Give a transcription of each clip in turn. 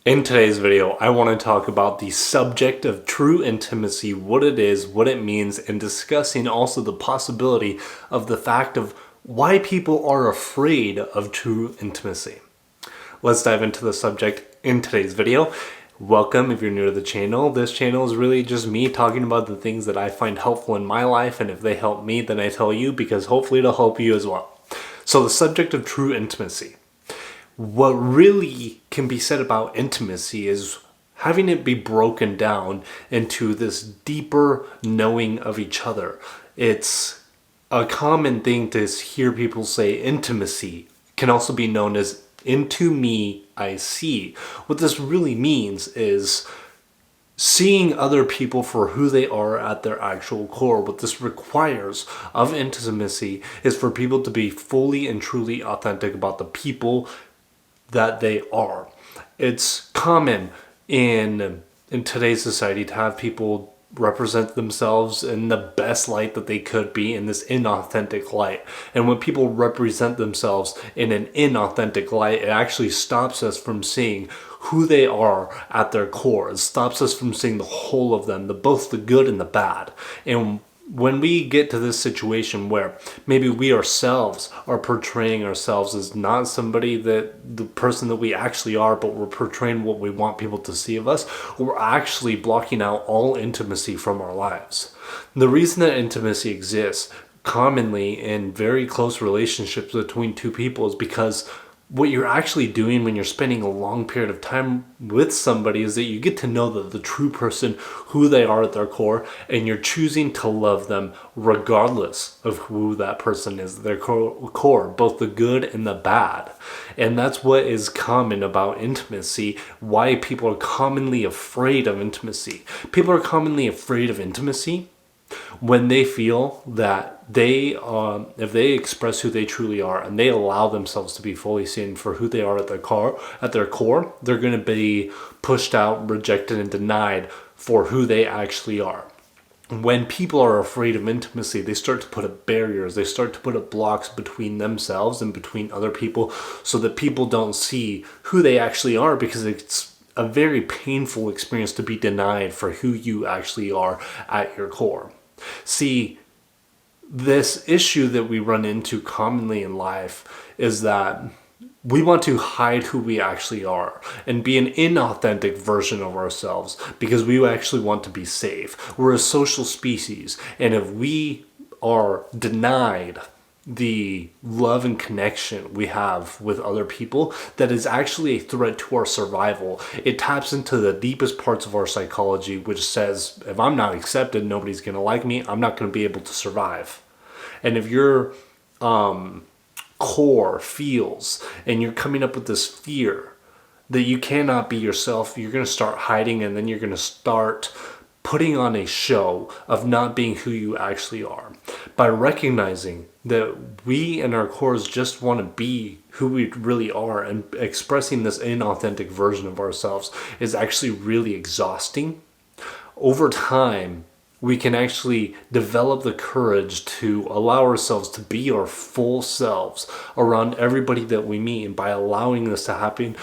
In today's video, I want to talk about the subject of true intimacy, what it is, what it means, and discussing also the possibility of the fact of why people are afraid of true intimacy. Let's dive into the subject in today's video. Welcome if you're new to the channel. This channel is really just me talking about the things that I find helpful in my life, and if they help me, then I tell you because hopefully it'll help you as well. So the subject of true intimacy. What really can be said about intimacy is having it be broken down into this deeper knowing of each other. It's a common thing to hear people say intimacy can also be known as into me I see. What this really means is seeing other people for who they are at their actual core. What this requires of intimacy is for people to be fully and truly authentic about the people that they are. It's common in today's society to have people represent themselves in the best light that they could be, in this inauthentic light. And when people represent themselves in an inauthentic light, it actually stops us from seeing who they are at their core. It stops us from seeing the whole of them, both the good and the bad. And when we get to this situation where maybe we ourselves are portraying ourselves as not somebody that the person that we actually are, but we're portraying what we want people to see of us, we're actually blocking out all intimacy from our lives. The reason that intimacy exists commonly in very close relationships between two people is because what you're actually doing when you're spending a long period of time with somebody is that you get to know the true person, who they are at their core, and you're choosing to love them regardless of who that person is, their core, both the good and the bad. And that's what is common about intimacy, why people are commonly afraid of intimacy. People are commonly afraid of intimacy when they feel that if they express who they truly are and they allow themselves to be fully seen for who they are at their core, they're going to be pushed out, rejected, and denied for who they actually are. When people are afraid of intimacy, they start to put up barriers, they start to put up blocks between themselves and between other people so that people don't see who they actually are, because it's a very painful experience to be denied for who you actually are at your core. See, this issue that we run into commonly in life is that we want to hide who we actually are and be an inauthentic version of ourselves because we actually want to be safe. We're a social species, and if we are denied the love and connection we have with other people, that is actually a threat to our survival. It taps into the deepest parts of our psychology, which says, if I'm not accepted, nobody's going to like me, I'm not going to be able to survive. And if your core feels and you're coming up with this fear that you cannot be yourself, you're going to start hiding, and then you're going to start putting on a show of not being who you actually are. By recognizing that we in our cores just want to be who we really are, and expressing this inauthentic version of ourselves is actually really exhausting. Over time, we can actually develop the courage to allow ourselves to be our full selves around everybody that we meet. And by allowing this to happen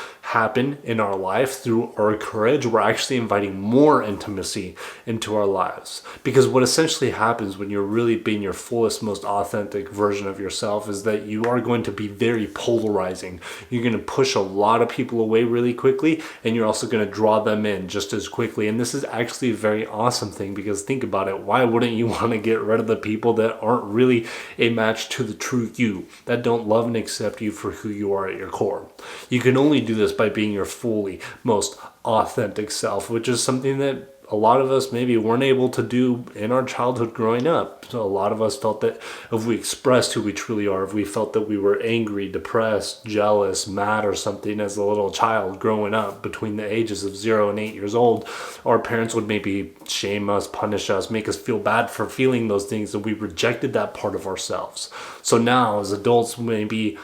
in our life through our courage, we're actually inviting more intimacy into our lives. Because what essentially happens when you're really being your fullest, most authentic version of yourself is that you are going to be very polarizing. You're going to push a lot of people away really quickly, and you're also going to draw them in just as quickly. And this is actually a very awesome thing, because think about it. Why wouldn't you want to get rid of the people that aren't really a match to the true you, that don't love and accept you for who you are at your core? You can only do this by being your fully most authentic self, which is something that a lot of us maybe weren't able to do in our childhood growing up. So a lot of us felt that if we expressed who we truly are, if we felt that we were angry, depressed, jealous, mad or something as a little child growing up between the ages of 0 and 8 years old, our parents would maybe shame us, punish us, make us feel bad for feeling those things, and we rejected that part of ourselves. So now as adults, maybe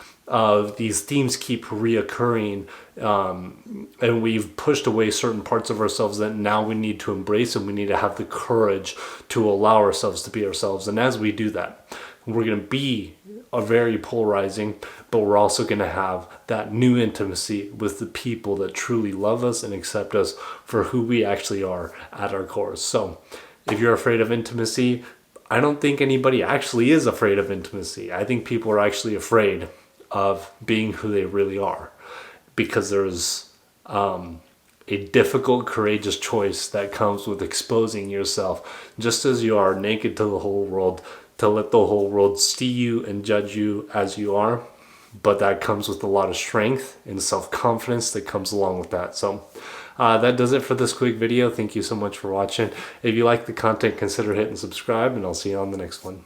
these themes keep reoccurring, and we've pushed away certain parts of ourselves that now we need to embrace, and we need to have the courage to allow ourselves to be ourselves. And as we do that, we're going to be are very polarizing, but we're also going to have that new intimacy with the people that truly love us and accept us for who we actually are at our core. So if you're afraid of intimacy, I don't think anybody actually is afraid of intimacy. I think people are actually afraid of being who they really are, because there's a difficult, courageous choice that comes with exposing yourself just as you are, naked to the whole world, to let the whole world see you and judge you as you are. But that comes with a lot of strength and self-confidence that comes along with that. So that does it for this quick video. Thank you so much for watching. If you like the content, consider hitting subscribe, and I'll see you on the next one.